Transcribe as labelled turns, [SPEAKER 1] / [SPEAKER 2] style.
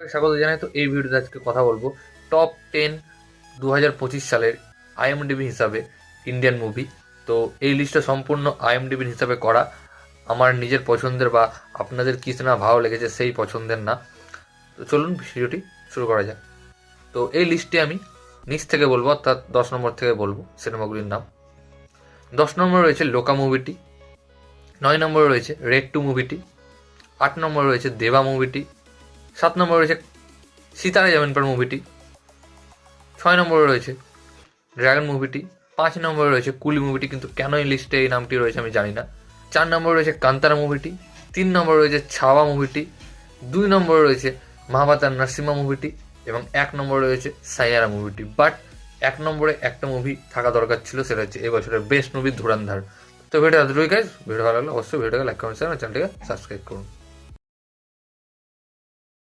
[SPEAKER 1] স্বাগত জানাই। তো এই ভিডিওতে আজকে কথা বলবো টপ 10 2025 সালের আইএমডিবি হিসাবে ইন্ডিয়ান মুভি। তো এই লিস্টটা সম্পূর্ণ আইএমডিবির হিসাবে করা, আমার নিজের পছন্দের বা আপনাদের কি সিনেমা ভালো লেগেছে সেই পছন্দের না। তো চলুন ভিডিওটি শুরু করা যাক। তো এই লিস্টে আমি নিচ থেকে বলবো, অর্থাৎ 10 নম্বর থেকে বলবো সিনেমাগুলির নাম। 10 নম্বরে রয়েছে লোকা মুভিটি, 9 নম্বরে রয়েছে রেড 2 মুভিটি, 8 নম্বরে রয়েছে দেবা মুভিটি, 7 নম্বরে রয়েছে সিতারা জামিন পার মুভিটি, 6 নম্বরে রয়েছে ড্রাগন মুভিটি, 5 নম্বরে রয়েছে কুলি মুভিটি, কিন্তু কেন এই লিস্টে এই নামটি রয়েছে আমি জানি না। 4 নম্বরে রয়েছে কান্তারা মুভিটি, 3 নম্বরে রয়েছে ছাওয়া মুভিটি, 2 নম্বরে রয়েছে মহাভারত নরসিম্হা মুভিটি এবং 1 নম্বরে রয়েছে সাইয়ারা মুভিটি। বাট 1 নম্বরে একটা মুভি থাকা দরকার ছিল, সেটা হচ্ছে এই বছরের বেস্ট মুভি ধুরন্ধর। তো ভিডিও এতটুকুই গাইজ। ভিডিও ভালো লাগলে অবশ্যই ভিডিওটাকে লাইক কমেন্ট শেয়ার চ্যানেলটিকে সাবস্ক্রাইব করুন।